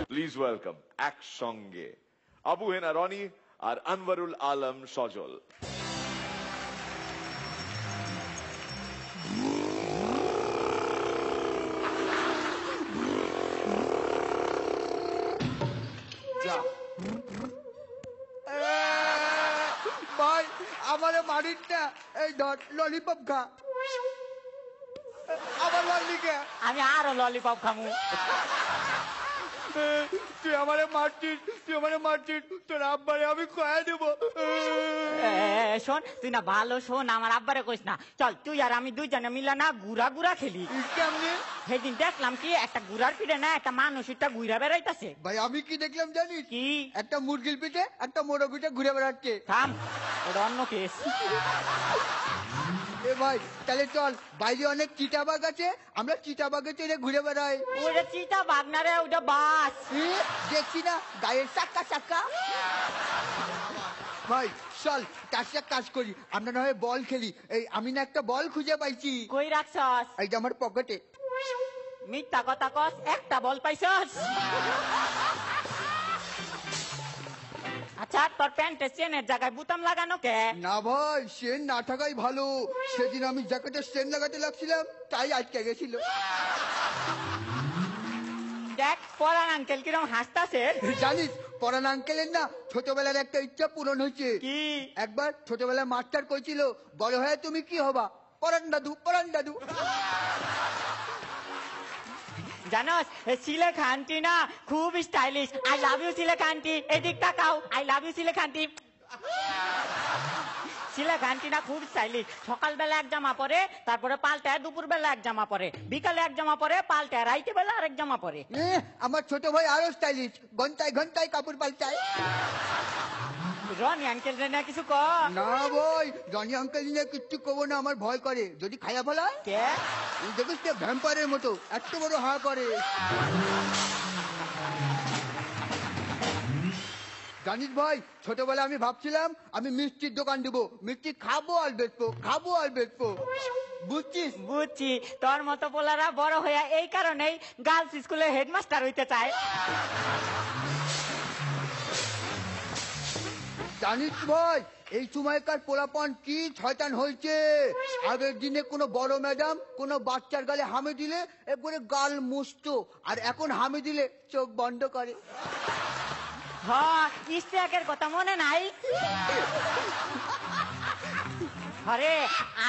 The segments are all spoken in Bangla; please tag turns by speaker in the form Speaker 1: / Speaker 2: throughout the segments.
Speaker 1: প্লিজ ওয়েলকাম একসঙ্গে আবু হেনা রনি আর আনওয়ারুল আলম সজল।
Speaker 2: ভাই আমার মারিস না, এই ধর ললিপপ খা। আমার ললিকে
Speaker 3: আমি আরো ললিপপ খামু।
Speaker 2: তুই আমারে মারছিস, তোর আব্বারে আমি কয়ে দেবো।
Speaker 3: শোন, তুই না ভালো শোন, আমার আব্বারে কইস না। চল তুই আর আমি দুইজনে মিলে না গুড়া খেলি।
Speaker 2: কেমনে?
Speaker 3: সেদিন দেখলাম কি একটা গুড়ার পিঠে না একটা মানুষটা ঘুরা বেড়াইতেছে।
Speaker 2: ভাই আমি কি দেখলাম জানিস?
Speaker 3: কি?
Speaker 2: একটা মুরগির পিঠে একটা মোরগ পিঠে ঘুরে বেড়াচ্ছে।
Speaker 3: থাম, ওটা অন্য কেস।
Speaker 2: এ ভাই তাহলে চল, বাইরে অনেক চিতাবাঘ আছে, আমরা চিতাবাঘে চড়ে ঘুরে বেড়াই।
Speaker 3: ওটা চিতা বাঘ না রে, ওটা বাস।
Speaker 2: দেখছি না গায়ের চাক্কা। ভাই চল তার সাথে কাজ করি, আমরা না হয় বল খেলি। এই আমি না একটা বল খুঁজে পাইছি।
Speaker 3: কই রাখছস?
Speaker 2: এই যে আমার পকেটে।
Speaker 3: মিথ্যা কথা কস, একটা বল পাইছস? আচ্ছা, তোর প্যান্টের চেনের জায়গায় বুতাম লাগানো কে?
Speaker 2: না ভাই, চেন না থাকাই ভালো। সেদিন আমি জ্যাকেটের চেন লাগাতে লাগছিলাম, তাই আটকে গেছিল।
Speaker 3: দেখ পরান আঙ্কেল কিরম হাসতাছে।
Speaker 2: জানিস পরান আঙ্কেলের না ছোটবেলার একটা ইচ্ছা পূরণ হয়েছে।
Speaker 3: কি?
Speaker 2: একবার ছোটবেলায় মাস্টার কইছিল, বড় হয়ে তুমি কি হবা? পরান দাদু।
Speaker 3: জানোস সিলে খানটি না খুব স্টাইলিশ। আই লাভ ইউ সিলে খানটি, এদিক তাকাও। আই লাভ ইউ সিলে খানটি। সিলে খানটি না খুব স্টাইলিশ। সকালবেলা এক জামা পরে, তারপরে পাল্টায় দুপুর বেলা এক জামা পরে, বিকালে এক জামা পরে, পাল্টায় রাইতে বেলা আরেক জামা পরে।
Speaker 2: আমার ছোট ভাই আরো স্টাইলিশ, ঘন্টায় কাপড় পাল্টায়।
Speaker 3: রনি আঙ্কেল না কিছু ক
Speaker 2: না ভাই, রনি আঙ্কেল নিয়ে কিচ্ছু কব না, আমার ভয় করে যদি খায়া ফেলা।
Speaker 3: কে?
Speaker 2: দেখিস তো ভ্যাম্পায়ারের মতো এত বড় হা করে। জানিস ভাই, ছোটবেলা আমি ভাবছিলাম আমি মিষ্টির দোকান দেবো, মিষ্টি খাবো আর বেচবো।
Speaker 3: বুঝছি, তোর মতো পোলারা বড় হইয়া এই কারণেই গার্লস স্কুলে হেডমাস্টার হইতে চায়।
Speaker 2: জানিস ভাই, এই সময়কার পোলাপান কি শয়তান হয়েছে। আগের দিনে কোনো বড় ম্যাডাম কোনো বাচ্চার গালে হামে দিলে একবারে গাল মুছতো, আর এখন হামে দিলে চোখ বন্ধ করে।
Speaker 3: হ্যাঁ, ইস্তেকের কথা মনে নাই? আরে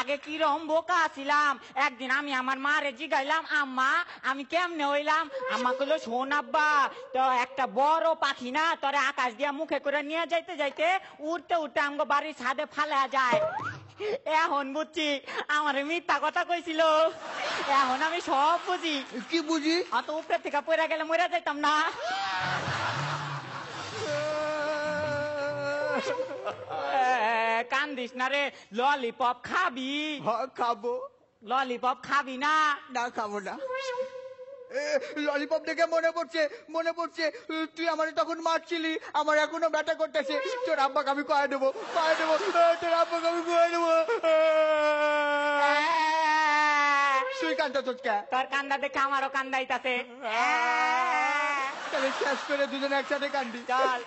Speaker 3: আগে কিরম বোকা ছিলাম। একদিন আমি আমার মারে জিগাইলাম, আম্মা আমি কেমনে হইলাম? আম্মা কইলো, শোন আব্বা, তো একটা বড় পাখি না তোরে আকাশ দিয়া মুখে করে নিয়ে যাইতে উঠতে আমগো বাড়ির ছাদে ফালা যায়। এখন বুঝছি আমারে মিথ্যা কথা কইছিল। এখন আমি সব বুঝি।
Speaker 2: কি বুঝি?
Speaker 3: অত উপরে থেকে পড়ে গেলে মরে যাইতাম না। কান্দিস না রে, ললিপপ খাবি?
Speaker 2: খাবো।
Speaker 3: ললিপপ খাবি না?
Speaker 2: না খাবো না। ললিপপ দেখে মনে পড়ছে তুই আমার তখন মারছিলি, আমার এখনো ব্যথা করতেছে। তোর আব্বাকে আমি কয়ে দেবো। তুই কান্দা তোর
Speaker 3: তোর কান্দা দেখে আমারও কান্দাইতাছে।
Speaker 2: তাহলে শেষ করে দুজনে একসাথে কান্দি।
Speaker 3: চল।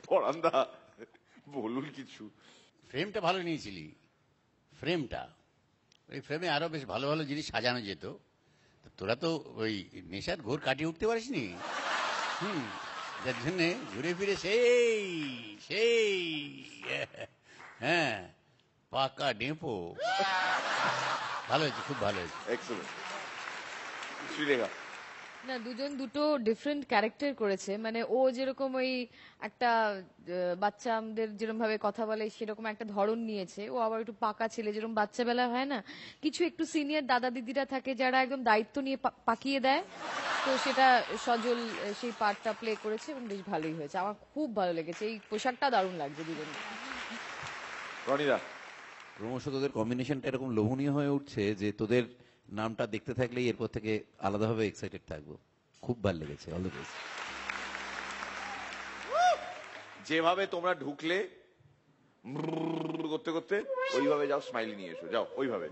Speaker 1: পরান্দা বলুন কিছু।
Speaker 4: ফ্রেমটা ভালো নিয়েছিলি, ফ্রেমটা। ওই ফ্রেমে আরো বেশ ভালো ভালো জিনিস সাজানো যেত। তোরা তো ওই নেশার ঘোর কাটিয়ে উঠতে পারিসনি। যার জন্যে ঘুরে ফিরে সেই হ্যাঁ পাকা ডেপো। ভালো হয়েছে, খুব ভালো হয়েছে।
Speaker 1: এক্সেলেন্ট। শ্রীলেখা?
Speaker 5: না, দুজন দুটো ডিফারেন্ট ক্যারেক্টার করেছে। মানে ও যেরকম ওই একটা বাচ্চা আমাদের যেরকম ভাবে কথা বলে সেরকম একটা ধরন নিয়েছে, ও আবার একটু পাকা ছেলে, যেরকম বাচ্চা বেলা হয় না কিছু একটু সিনিয়র দাদা দিদিরা থাকে যারা একদম দায়িত্ব নিয়ে পাকিয়ে দেয়, তো সেটা সজল সেই পার্টটা প্লে করেছে এবং বেশ ভালোই হয়েছে। আমার খুব ভালো লেগেছে, এই পোশাকটা দারুণ লাগছে দুজন।
Speaker 1: রনিদা?
Speaker 6: ক্রমশ তোদের কম্বিনেশনটা এরকম লোভনীয় হয়ে উঠছে যে তোদের নামটা দেখতে থাকলেই এরপর থেকে আলাদাভাবে এক্সাইটেড থাকবো। খুব ভালো লেগেছে। All the best.
Speaker 1: যেভাবে তোমরা ঢুকলে করতে করতে ওইভাবে যাও, স্মাইলি নিয়ে এসো, যাও ওইভাবে।